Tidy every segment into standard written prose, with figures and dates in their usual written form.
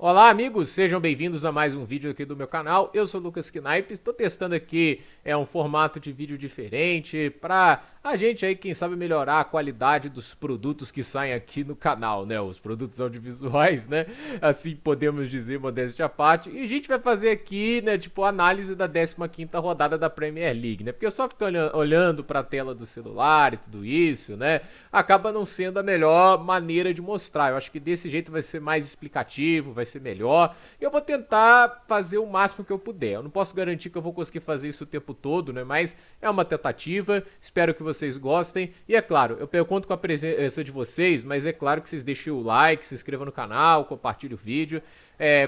Olá amigos, sejam bem-vindos a mais um vídeo aqui do meu canal. Eu sou o Lucas Knipe, estou testando aqui um formato de vídeo diferente para a gente aí, quem sabe, melhorar a qualidade dos produtos que saem aqui no canal, né? Os produtos audiovisuais, né? Assim podemos dizer, modéstia à parte. E a gente vai fazer aqui, né, tipo, análise da 15ª rodada da Premier League, né? Porque eu só fico olhando para a tela do celular e tudo isso, né? Acaba não sendo a melhor maneira de mostrar. Eu acho que desse jeito vai ser mais explicativo, vai ser melhor. Eu vou tentar fazer o máximo que eu puder. Eu não posso garantir que eu vou conseguir fazer isso o tempo todo, né? Mas é uma tentativa. Espero que vocês gostem. E é claro, eu conto com a presença de vocês, mas é claro que vocês deixem o like, se inscrevam no canal, compartilhem o vídeo.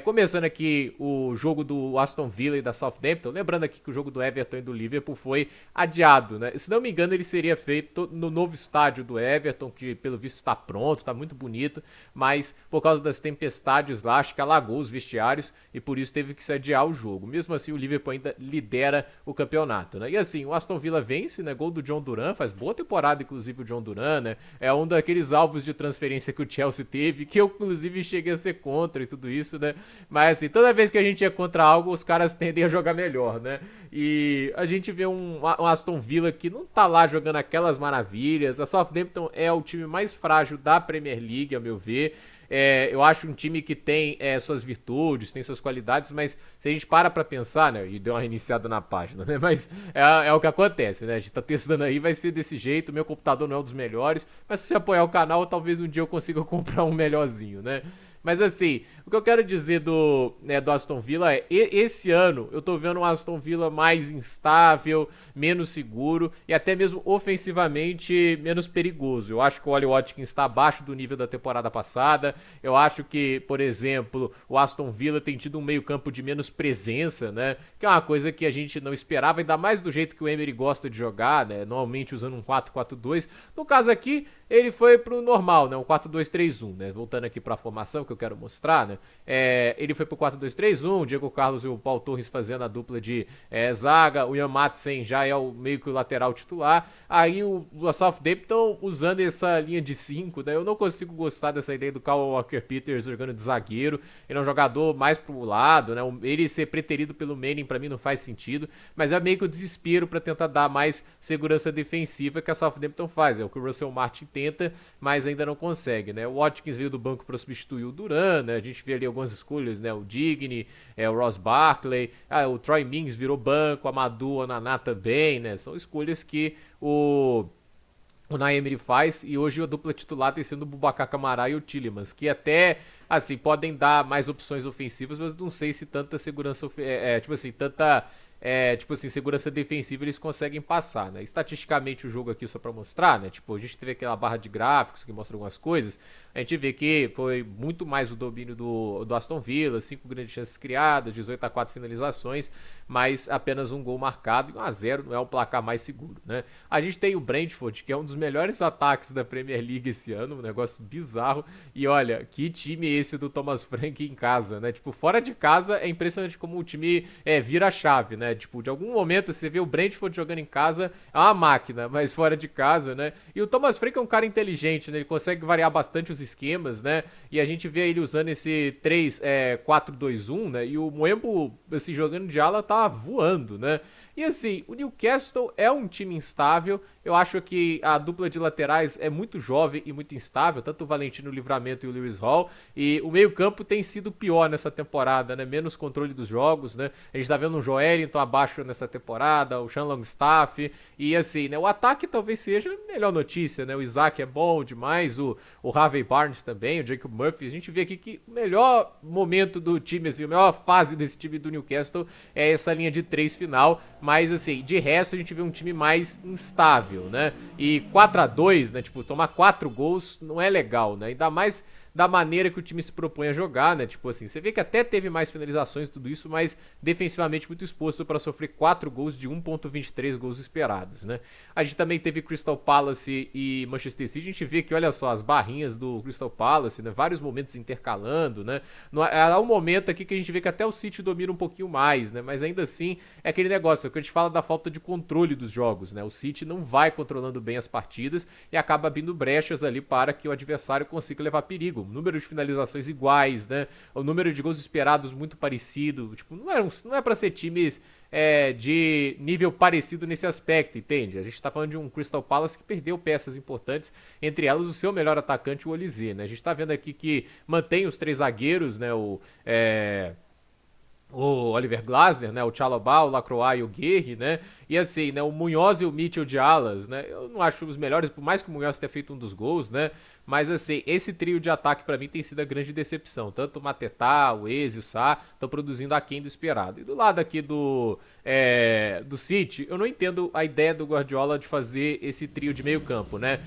Começando aqui o jogo do Aston Villa e da Southampton, lembrando aqui que o jogo do Everton e do Liverpool foi adiado, né? Se não me engano, ele seria feito no novo estádio do Everton, que pelo visto está pronto, está muito bonito, mas por causa das tempestades lá, acho que alagou os vestiários e por isso teve que se adiar o jogo. Mesmo assim, o Liverpool ainda lidera o campeonato, né? E assim, o Aston Villa vence, né? Gol do John Duran, faz boa temporada, inclusive, o John Duran, né? É um daqueles alvos de transferência que o Chelsea teve, que eu, inclusive, cheguei a ser contra e tudo isso, né? Mas assim, toda vez que a gente é contra algo, os caras tendem a jogar melhor, né? E a gente vê um Aston Villa que não tá lá jogando aquelas maravilhas. A Southampton é o time mais frágil da Premier League, a meu ver. Eu acho um time que tem suas virtudes, tem suas qualidades, mas se a gente para pra pensar, né, e deu uma reiniciada na página, né, mas é o que acontece, né, a gente tá testando aí, vai ser desse jeito, meu computador não é um dos melhores, mas se você apoiar o canal, talvez um dia eu consiga comprar um melhorzinho, né. Mas assim, o que eu quero dizer do Aston Villa esse ano eu tô vendo um Aston Villa mais instável, menos seguro e até mesmo ofensivamente menos perigoso. Eu acho que o Ollie Watkins está abaixo do nível da temporada passada. Eu acho que, por exemplo, o Aston Villa tem tido um meio-campo de menos presença, né? Que é uma coisa que a gente não esperava, ainda mais do jeito que o Emery gosta de jogar, né? Normalmente usando um 4-4-2. No caso aqui, ele foi pro normal, né? Um 4-2-3-1, né? Voltando aqui pra formação que eu quero mostrar, né? Ele foi pro 4-2-3-1, o Diego Carlos e o Paul Torres fazendo a dupla de zaga, o Ian Maatsen já é meio que o lateral titular, aí o Southampton usando essa linha de 5, né? Eu não consigo gostar dessa ideia do Kyle Walker-Peters jogando de zagueiro, ele é um jogador mais pro lado, né? Ele ser preterido pelo Manning pra mim não faz sentido, mas é meio que o desespero pra tentar dar mais segurança defensiva que a Southampton faz, é o que o Russell Martin tenta, mas ainda não consegue, né? O Watkins veio do banco para substituir o Duran, né? A gente vê ali algumas escolhas, né? O Digne, o Ross Barkley, o Troy Mings virou banco, a Amadou, o Onaná também, né? São escolhas que o Unai Emery faz, e hoje a dupla titular tem sido o Boubacar Kamara e o Tielemans, que até, assim, podem dar mais opções ofensivas, mas não sei se tanta segurança, segurança defensiva eles conseguem passar, né? Estatisticamente o jogo aqui, só pra mostrar, né? Tipo, a gente teve aquela barra de gráficos que mostra algumas coisas, a gente vê que foi muito mais o domínio do Aston Villa, 5 grandes chances criadas, 18-4 finalizações, mas apenas um gol marcado, e 1-0 não é o placar mais seguro, né? A gente tem o Brentford, que é um dos melhores ataques da Premier League esse ano, um negócio bizarro, e olha, que time esse do Thomas Frank em casa, né? Tipo, fora de casa é impressionante como o time vira a chave, né? Tipo, de algum momento você vê o Brentford jogando em casa, é uma máquina, mas fora de casa, né? E o Thomas Frank é um cara inteligente, né? Ele consegue variar bastante os esquemas, né? E a gente vê ele usando esse 3-4-2-1, né? E o Mbeumo, assim, jogando de ala, tá voando, né? E assim, o Newcastle é um time instável. Eu acho que a dupla de laterais é muito jovem e muito instável, tanto o Valentino Livramento e o Lewis Hall. E o meio-campo tem sido pior nessa temporada, né? Menos controle dos jogos, né? A gente tá vendo um Joelinton abaixo nessa temporada, o Sean Longstaff. E assim, né? O ataque talvez seja a melhor notícia, né? O Isaac é bom demais, o Harvey Barnes também, o Jacob Murphy. A gente vê aqui que o melhor momento do time, assim, a melhor fase desse time do Newcastle é essa linha de 3 final. Mas assim, de resto a gente vê um time mais instável, né? E 4-2, né? Tipo, tomar 4 gols não é legal, né? Ainda mais da maneira que o time se propõe a jogar, né? Tipo assim, você vê que até teve mais finalizações e tudo isso, mas defensivamente muito exposto para sofrer 4 gols de 1.23 gols esperados, né? A gente também teve Crystal Palace e Manchester City, a gente vê que, olha só, as barrinhas do Crystal Palace, né? Vários momentos intercalando, né? Há um momento aqui que a gente vê que até o City domina um pouquinho mais, né? Mas ainda assim, é aquele negócio, é que a gente fala da falta de controle dos jogos, né? O City não vai controlando bem as partidas e acaba abrindo brechas ali para que o adversário consiga levar perigo. número de finalizações iguais, né? O número de gols esperados muito parecido. Tipo, não é pra ser times de nível parecido nesse aspecto, entende? A gente tá falando de um Crystal Palace que perdeu peças importantes, entre elas o seu melhor atacante, o Olise, né? A gente tá vendo aqui que mantém os 3 zagueiros, né? O Oliver Glasner, né, o Chalobah, o Lacroix e o Guerri, né, e assim, né, o Munhoz e o Mitchell de alas, né, eu não acho os melhores, por mais que o Munhoz tenha feito um dos gols, né, mas assim, esse trio de ataque pra mim tem sido a grande decepção, tanto o Mateta, o Eze e o Sá estão produzindo aquém do esperado. E do lado aqui do City, eu não entendo a ideia do Guardiola de fazer esse trio de meio campo, né,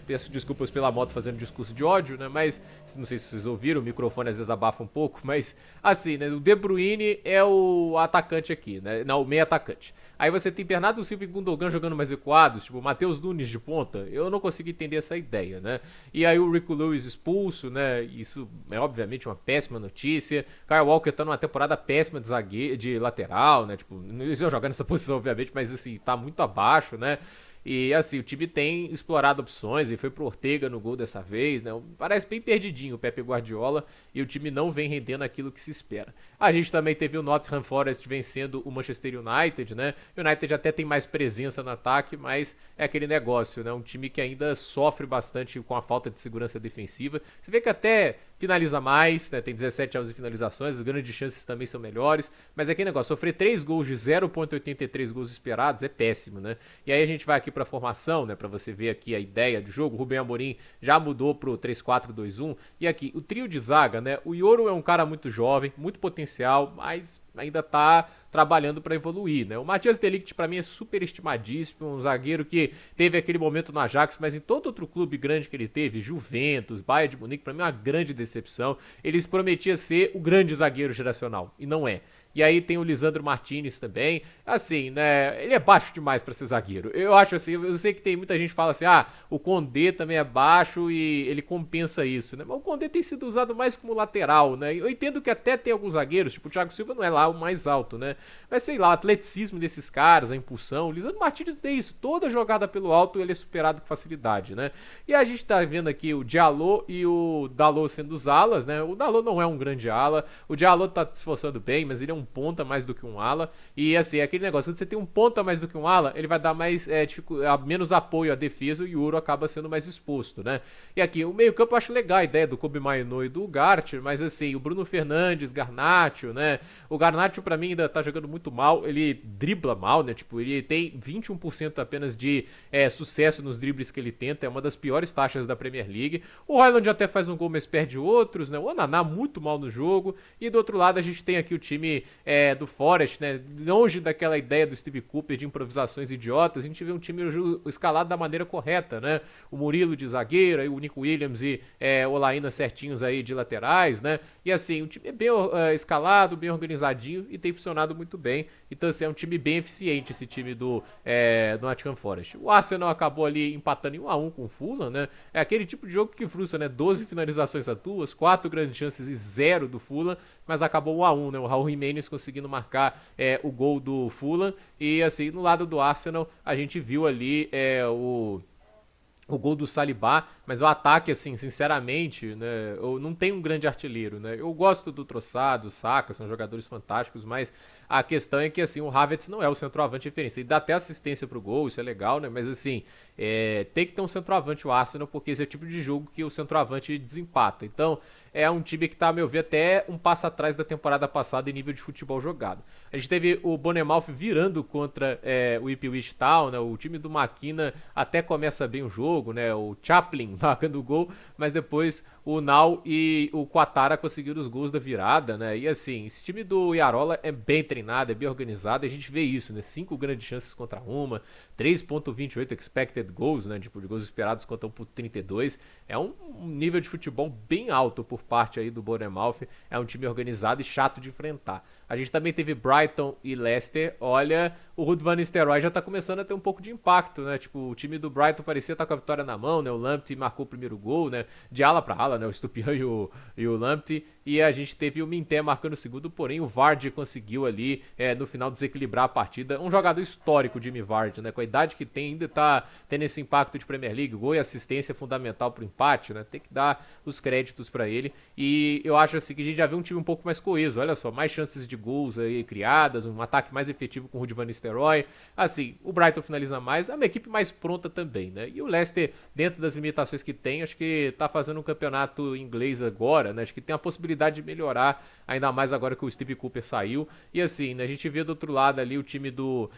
peço desculpas pela moto fazendo discurso de ódio, né, mas não sei se vocês ouviram, o microfone às vezes abafa um pouco, mas assim, né, o De Bruyne é o atacante aqui, né? Não, o meio atacante. Aí você tem Bernardo Silva e Gundogan jogando mais recuados, tipo Matheus Nunes de ponta. Eu não consigo entender essa ideia, né? E aí o Rico Lewis expulso, né? Isso é obviamente uma péssima notícia. Kyle Walker tá numa temporada péssima de zagueiro, de lateral, né? Tipo, não ia jogar nessa posição, obviamente, mas assim, tá muito abaixo, né? E assim, o time tem explorado opções e foi pro Ortega no gol dessa vez, né? Parece bem perdidinho o Pepe Guardiola e o time não vem rendendo aquilo que se espera. A gente também teve o Nottingham Forest vencendo o Manchester United, né? O United até tem mais presença no ataque, mas é aquele negócio, né? Um time que ainda sofre bastante com a falta de segurança defensiva. Você vê que até finaliza mais, né? Tem 17 alvos de finalizações, as grandes chances também são melhores, mas é aquele negócio, sofrer 3 gols de 0,83 gols esperados é péssimo, né? E aí a gente vai aqui pra formação, né, para você ver aqui a ideia do jogo. O Rubem Amorim já mudou pro 3-4-2-1 e aqui o trio de zaga, né? O Yoro é um cara muito jovem, muito potencial, mas ainda tá trabalhando para evoluir, né? O Matthias de Ligt para mim é super estimadíssimo, um zagueiro que teve aquele momento no Ajax, mas em todo outro clube grande que ele teve, Juventus, Bayern de Munique, para mim é uma grande decepção. Eles prometiam ser o grande zagueiro geracional e não é. E aí tem o Lisandro Martinez também. Assim, né? Ele é baixo demais pra ser zagueiro. Eu acho assim, eu sei que tem muita gente que fala assim, o Condé também é baixo e ele compensa isso, né? Mas o Condé tem sido usado mais como lateral, né? Eu entendo que até tem alguns zagueiros, tipo o Thiago Silva não é lá o mais alto, né? Mas sei lá, o atleticismo desses caras, a impulsão. O Lisandro Martinez tem isso. Toda jogada pelo alto ele é superado com facilidade, né? E a gente tá vendo aqui o Diallo e o Dalot sendo os alas, né? O Dalot não é um grande ala. O Diallo tá se esforçando bem, mas ele é um ponta mais do que um ala. E assim, é aquele negócio, quando você tem um ponta mais do que um ala, ele vai dar mais menos apoio à defesa e o Yoro acaba sendo mais exposto, né? E aqui, o meio-campo eu acho legal a ideia do Kobe Mainoo e do Ugarte, mas assim, o Bruno Fernandes, Garnacho, né? O Garnacho pra mim ainda tá jogando muito mal, ele dribla mal, né? Tipo, ele tem 21% apenas de sucesso nos dribles que ele tenta, é uma das piores taxas da Premier League. O Haaland até faz um gol, mas perde outros, né? O Onaná muito mal no jogo. E do outro lado a gente tem aqui o time do Forest, né? Longe daquela ideia do Steve Cooper de improvisações idiotas, a gente vê um time escalado da maneira correta, né? O Murilo de zagueiro, aí o Nico Williams e o Laína certinhos aí de laterais, né? E assim, o time é bem escalado, bem organizadinho e tem funcionado muito bem. Então, assim, é um time bem eficiente, esse time do Nottingham Forest. O Arsenal acabou ali empatando em 1-1 com o Fulham, né? É aquele tipo de jogo que frustra, né? 12 finalizações a 2, 4 grandes chances e 0 do Fulham, mas acabou 1-1, né? O Raul Jimenez conseguindo marcar o gol do Fulham. E assim, no lado do Arsenal, a gente viu ali o gol do Saliba, mas o ataque, assim, sinceramente, né, eu não tenho um grande artilheiro, né, eu gosto do Trossard, do Saka, são jogadores fantásticos, mas a questão é que, assim, o Havertz não é o centroavante de referência, ele dá até assistência pro gol, isso é legal, né, mas assim, tem que ter um centroavante o Arsenal, porque esse é o tipo de jogo que o centroavante desempata, então é um time que tá, a meu ver, até um passo atrás da temporada passada em nível de futebol jogado. A gente teve o Bournemouth virando contra o Ipswich Town, né? O time do Maquina até começa bem o jogo, né? O Chaplin marcando o gol, mas depois o Nau e o Quatara conseguiram os gols da virada, né? E assim, esse time do Yarola é bem treinado, é bem organizado, a gente vê isso, né? 5 grandes chances contra uma, 3.28 expected goals, né? Tipo, de gols esperados contam por 32. É um nível de futebol bem alto por parte aí do Bournemouth. É um time organizado e chato de enfrentar. A gente também teve Brighton e Leicester. Olha, o Ruud van Nistelrooy já tá começando a ter um pouco de impacto, né? Tipo, o time do Brighton parecia estar com a vitória na mão, né? O Lamptey marcou o primeiro gol, né? De ala pra ala, né? O Estupiñán e o Lamptey. E a gente teve o Minté marcando o segundo, porém o Vardy conseguiu ali, no final, desequilibrar a partida. Um jogador histórico, o Jimmy Vardy, né? Com a idade que tem, ainda tá tendo esse impacto de Premier League, gol e assistência fundamental pro empate, né? Tem que dar os créditos pra ele. E eu acho assim que a gente já vê um time um pouco mais coeso, olha só, mais chances de gols aí criadas, um ataque mais efetivo com o Ruud van Nistelrooy. Assim, o Brighton finaliza mais, é uma equipe mais pronta também, né? E o Leicester, dentro das limitações que tem, acho que tá fazendo um campeonato inglês agora, né? Acho que tem a possibilidade de melhorar, ainda mais agora que o Steve Cooper saiu. E assim, né, a gente vê do outro lado ali o time do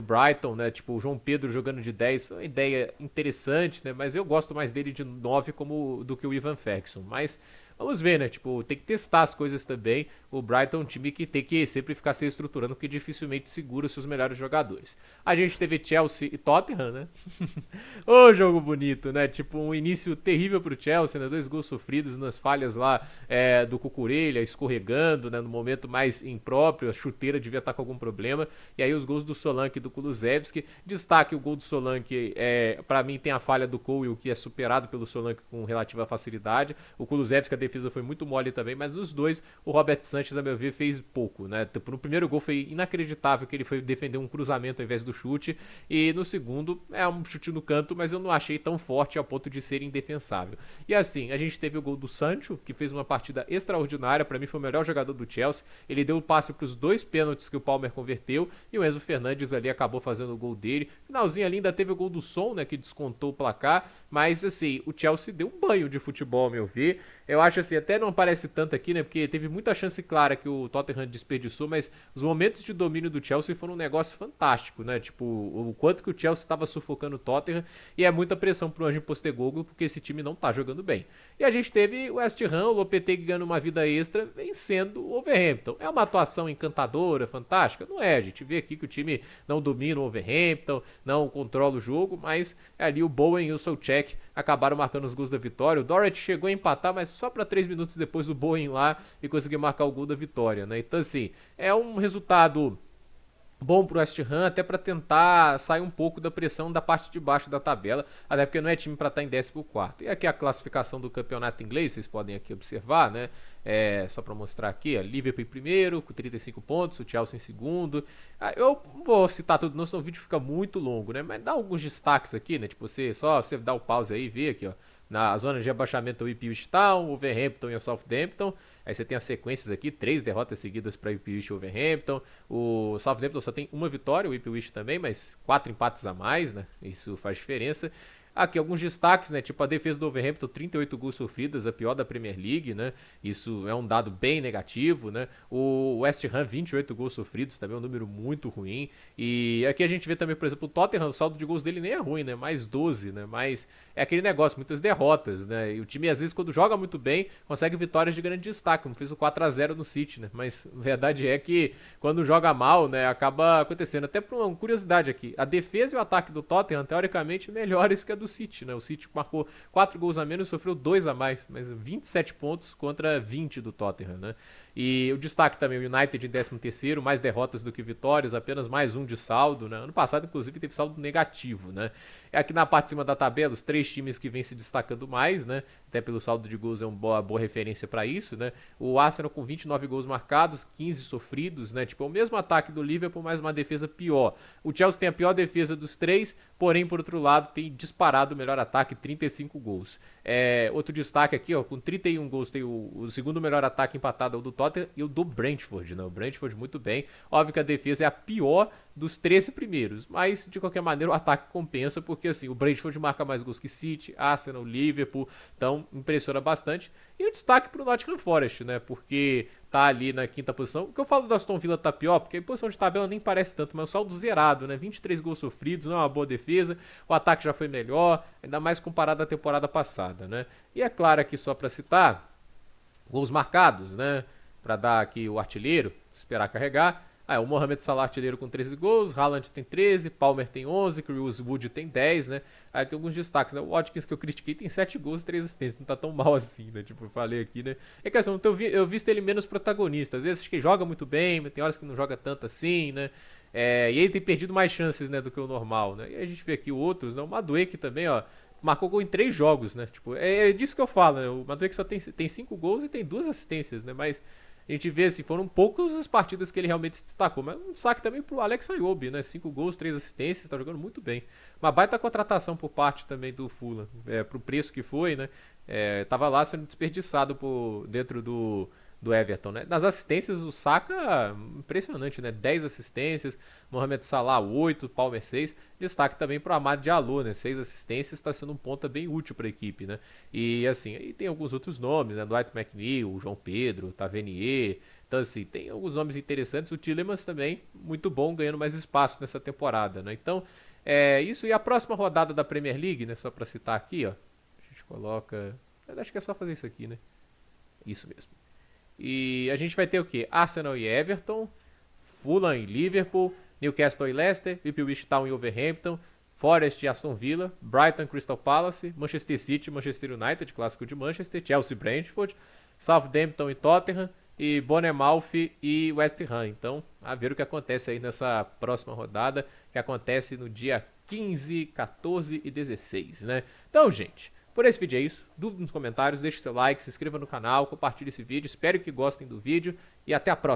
Brighton, né? Tipo, o João Pedro jogando de 10, foi uma ideia interessante, né? Mas eu gosto mais dele de 9 do que o Ivan Ferguson. Mas vamos ver, né? Tipo, tem que testar as coisas também. O Brighton é um time que tem que sempre ficar se estruturando, porque dificilmente segura seus melhores jogadores. A gente teve Chelsea e Tottenham, né? Ô, jogo bonito, né? Tipo, um início terrível pro Chelsea, né? 2 gols sofridos nas falhas lá do Cucurella, escorregando, né? No momento mais impróprio, a chuteira devia estar com algum problema. E aí os gols do Solanke e do Kulusevski. Destaque o gol do Solanke, pra mim tem a falha do Cole, o que é superado pelo Solanke com relativa facilidade. O Kulusevski, a defesa foi muito mole também, mas os dois, o Robert Sanchez, a meu ver, fez pouco, né? No primeiro gol foi inacreditável que ele foi defender um cruzamento ao invés do chute, e no segundo é um chute no canto, mas eu não achei tão forte ao ponto de ser indefensável. E assim, a gente teve o gol do Sancho, que fez uma partida extraordinária, para mim foi o melhor jogador do Chelsea, ele deu o passe para os 2 pênaltis que o Palmer converteu, e o Enzo Fernandes ali acabou fazendo o gol dele. Finalzinho ali ainda teve o gol do Son, né, que descontou o placar, mas assim, o Chelsea deu um banho de futebol, ao meu ver. Eu acho assim, até não aparece tanto aqui, né? Porque teve muita chance clara que o Tottenham desperdiçou, mas os momentos de domínio do Chelsea foram um negócio fantástico, né? Tipo, o quanto que o Chelsea estava sufocando o Tottenham, e é muita pressão pro Ange Postecoglou, porque esse time não tá jogando bem. E a gente teve o West Ham, o Lopetegui ganhando uma vida extra, vencendo o Wolverhampton. É uma atuação encantadora, fantástica? Não é, a gente vê aqui que o time não domina o Wolverhampton, não controla o jogo, mas ali o Bowen e o Souček acabaram marcando os gols da vitória. O Doherty chegou a empatar, mas só para 3 minutos depois do Bowen lá e conseguir marcar o gol da vitória, né? Então assim, é um resultado bom pro West Ham, até para tentar sair um pouco da pressão da parte de baixo da tabela, até porque não é time para estar em 14º. E aqui a classificação do campeonato inglês, vocês podem aqui observar, né? Só para mostrar aqui, ó, Liverpool em primeiro, com 35 pontos, o Chelsea em segundo. Eu não vou citar tudo, não, senão o vídeo fica muito longo, né? Mas dá alguns destaques aqui, né? Tipo, você dá o pause aí e vê aqui, ó. Na zona de abaixamento, o Ipswich Town, o Wolverhampton e o Southampton. Aí você tem as sequências aqui, 3 derrotas seguidas para o Ipswich e o Wolverhampton. O Southampton só tem uma vitória, o Ipswich também, mas 4 empates a mais, né? Isso faz diferença. Aqui alguns destaques, né? Tipo a defesa do Wolverhampton, 38 gols sofridos, a pior da Premier League, né? Isso é um dado bem negativo, né? O West Ham, 28 gols sofridos, também é um número muito ruim. E aqui a gente vê também, por exemplo, o Tottenham, o saldo de gols dele nem é ruim, né? Mais 12, né? Mas é aquele negócio, muitas derrotas, né? E o time, às vezes, quando joga muito bem, consegue vitórias de grande destaque, como fez o 4-0 no City, né? Mas a verdade é que quando joga mal, né? Acaba acontecendo. Até por uma curiosidade aqui, a defesa e o ataque do Tottenham, teoricamente, melhores que a do City, né? O City marcou 4 gols a menos e sofreu 2 a mais, mas 27 pontos contra 20 do Tottenham, né? E o destaque também, o United em 13º, mais derrotas do que vitórias, apenas mais um de saldo, né? Ano passado, inclusive, teve saldo negativo, né? Aqui na parte de cima da tabela, os 3 times que vêm se destacando mais, né? Até pelo saldo de gols é uma boa referência para isso, né? O Arsenal com 29 gols marcados, 15 sofridos, né? Tipo, é o mesmo ataque do Liverpool, mas uma defesa pior. O Chelsea tem a pior defesa dos 3, porém, por outro lado, tem disparado o melhor ataque, 35 gols. Outro destaque aqui, ó, com 31 gols, tem o segundo melhor ataque empatado, é o do Tottenham e o do Brentford, né? O Brentford muito bem. Óbvio que a defesa é a pior dos 13 primeiros, mas de qualquer maneira o ataque compensa, porque assim, o Brentford marca mais gols que City, Arsenal, Liverpool, então impressiona bastante. E o destaque pro Nottingham Forest, né? Porque tá ali na 5ª posição. O que eu falo da Aston Villa tá pior, porque a posição de tabela nem parece tanto, mas o saldo zerado, né? 23 gols sofridos, não é uma boa defesa, o ataque já foi melhor, ainda mais comparado à temporada passada, né? E é claro aqui, só para citar, gols marcados, né? Para dar aqui o artilheiro, esperar carregar. O Mohamed Salah artilheiro com 13 gols, Haaland tem 13, Palmer tem 11, Chris Wood tem 10, né? Aí aqui alguns destaques, né? O Watkins que eu critiquei tem 7 gols e 3 assistências, não tá tão mal assim, né? Tipo, eu falei aqui, né? É que assim, eu visto ele menos protagonista, às vezes acho que joga muito bem, mas tem horas que não joga tanto assim, né? E ele tem perdido mais chances, né, do que o normal, né? E a gente vê aqui outros, né? O Madueke também, ó, marcou gol em 3 jogos, né? Tipo, é disso que eu falo, né? O Madueke só tem 5 gols e tem 2 assistências, né? Mas a gente vê assim, foram poucas as partidas que ele realmente se destacou. Mas um saque também pro Alex Iwobi, né? 5 gols, 3 assistências, tá jogando muito bem. Uma baita contratação por parte também do Fulham, pro preço que foi, né? Tava lá sendo desperdiçado dentro do Everton, né? Nas assistências, o Saka, impressionante, né? 10 assistências, Mohamed Salah 8, Palmer 6. Destaque também para o Amad Diallo, né? 6 assistências, está sendo um ponta bem útil para a equipe, né? E assim, aí tem alguns outros nomes, né? Dwight McNeil, o João Pedro, Tavernier. Então assim, tem alguns nomes interessantes. O Tielemans também, muito bom, ganhando mais espaço nessa temporada, né? Então, isso. E a próxima rodada da Premier League, né? Só para citar aqui, ó. A gente coloca... Eu acho que é só fazer isso aqui, né? Isso mesmo. E a gente vai ter o quê? Arsenal e Everton, Fulham e Liverpool, Newcastle e Leicester, Ipswich Town e Wolverhampton, Forest e Aston Villa, Brighton, Crystal Palace, Manchester City, Manchester United, clássico de Manchester, Chelsea, Brentford, Southampton e Tottenham, e Bournemouth e West Ham. Então, a ver o que acontece aí nessa próxima rodada, que acontece no dia 15, 14 e 16, né? Então, gente, por esse vídeo é isso. Dúvida nos comentários, deixe seu like, se inscreva no canal, compartilhe esse vídeo. Espero que gostem do vídeo e até a próxima.